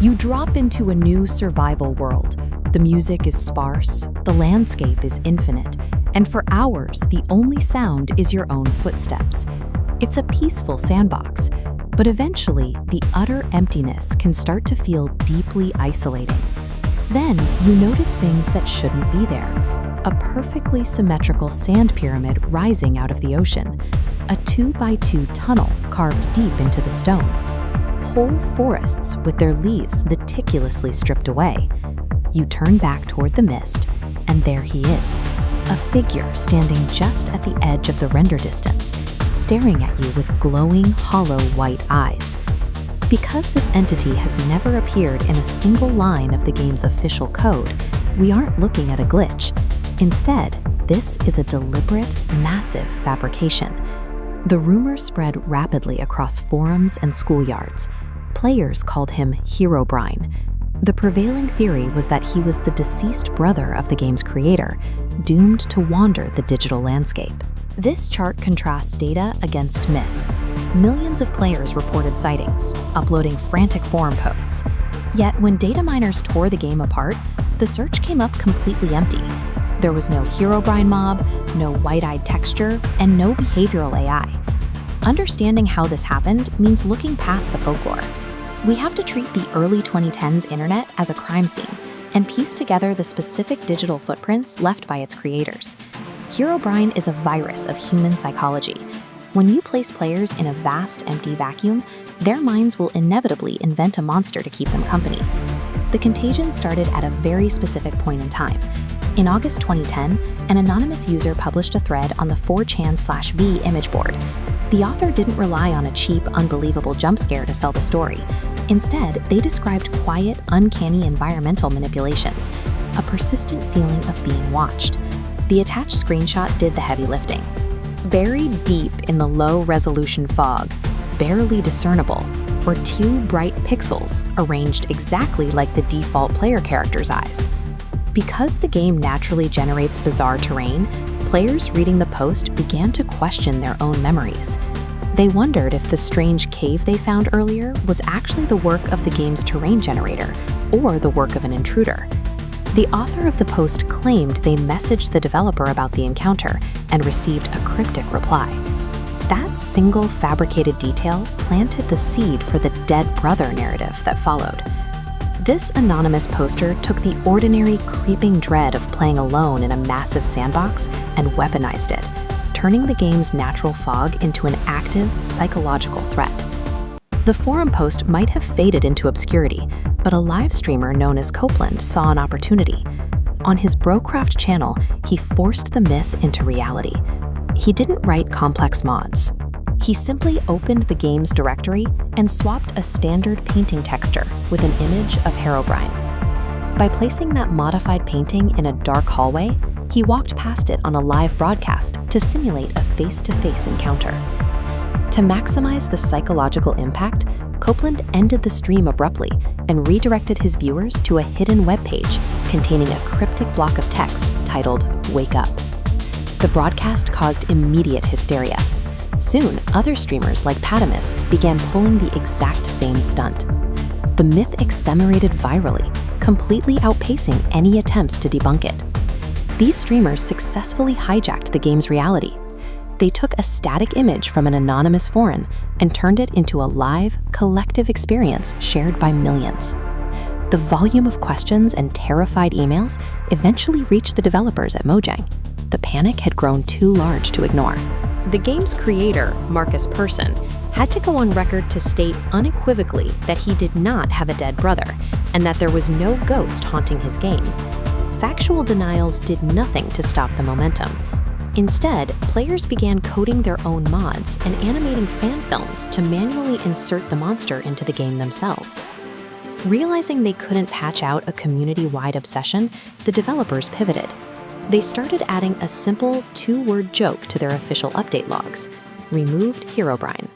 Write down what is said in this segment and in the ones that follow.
You drop into a new survival world. The music is sparse, the landscape is infinite, and for hours, the only sound is your own footsteps. It's a peaceful sandbox, but eventually, the utter emptiness can start to feel deeply isolating. Then, you notice things that shouldn't be there. A perfectly symmetrical sand pyramid rising out of the ocean, a 2x2 tunnel carved deep into the stone, whole forests with their leaves meticulously stripped away. You turn back toward the mist, and there he is, a figure standing just at the edge of the render distance, staring at you with glowing, hollow white eyes. Because this entity has never appeared in a single line of the game's official code, we aren't looking at a glitch. Instead, this is a deliberate, massive fabrication. The rumors spread rapidly across forums and schoolyards. Players called him Herobrine. The prevailing theory was that he was the deceased brother of the game's creator, doomed to wander the digital landscape. This chart contrasts data against myth. Millions of players reported sightings, uploading frantic forum posts. Yet when data miners tore the game apart, the search came up completely empty. There was no Herobrine mob, no white-eyed texture, and no behavioral AI. Understanding how this happened means looking past the folklore. We have to treat the early 2010s internet as a crime scene and piece together the specific digital footprints left by its creators. Herobrine is a virus of human psychology. When you place players in a vast, empty vacuum, their minds will inevitably invent a monster to keep them company. The contagion started at a very specific point in time. In August 2010, an anonymous user published a thread on the 4chan/V image board. The author didn't rely on a cheap, unbelievable jump scare to sell the story. Instead, they described quiet, uncanny environmental manipulations, a persistent feeling of being watched. The attached screenshot did the heavy lifting. Buried deep in the low-resolution fog, barely discernible, were two bright pixels arranged exactly like the default player character's eyes. Because the game naturally generates bizarre terrain, players reading the post began to question their own memories. They wondered if the strange cave they found earlier was actually the work of the game's terrain generator or the work of an intruder. The author of the post claimed they messaged the developer about the encounter and received a cryptic reply. That single fabricated detail planted the seed for the dead brother narrative that followed. This anonymous poster took the ordinary creeping dread of playing alone in a massive sandbox and weaponized it, turning the game's natural fog into an active, psychological threat. The forum post might have faded into obscurity, but a live streamer known as Copeland saw an opportunity. On his Brocraft channel, he forced the myth into reality. He didn't write complex mods. He simply opened the game's directory and swapped a standard painting texture with an image of Herobrine. By placing that modified painting in a dark hallway, he walked past it on a live broadcast to simulate a face-to-face encounter. To maximize the psychological impact, Copeland ended the stream abruptly and redirected his viewers to a hidden webpage containing a cryptic block of text titled "Wake Up." The broadcast caused immediate hysteria. Soon, other streamers like Padmamus began pulling the exact same stunt. The myth accelerated virally, completely outpacing any attempts to debunk it. These streamers successfully hijacked the game's reality. They took a static image from an anonymous forum and turned it into a live, collective experience shared by millions. The volume of questions and terrified emails eventually reached the developers at Mojang. The panic had grown too large to ignore. The game's creator, Marcus Persson, had to go on record to state unequivocally that he did not have a dead brother and that there was no ghost haunting his game. Factual denials did nothing to stop the momentum. Instead, players began coding their own mods and animating fan films to manually insert the monster into the game themselves. Realizing they couldn't patch out a community-wide obsession, the developers pivoted. They started adding a simple two-word joke to their official update logs: removed Herobrine.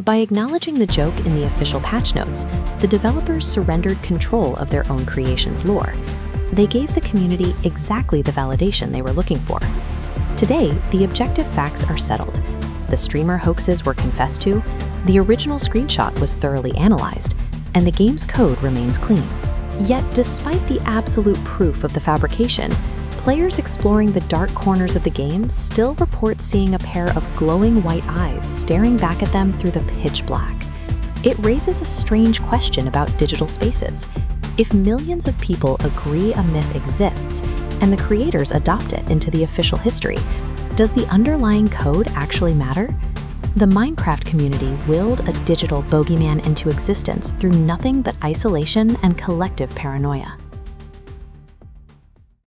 By acknowledging the joke in the official patch notes, the developers surrendered control of their own creation's lore. They gave the community exactly the validation they were looking for. Today, the objective facts are settled. The streamer hoaxes were confessed to, the original screenshot was thoroughly analyzed, and the game's code remains clean. Yet, despite the absolute proof of the fabrication, players exploring the dark corners of the game still report seeing a pair of glowing white eyes staring back at them through the pitch black. It raises a strange question about digital spaces. If millions of people agree a myth exists, and the creators adopt it into the official history, does the underlying code actually matter? The Minecraft community willed a digital bogeyman into existence through nothing but isolation and collective paranoia.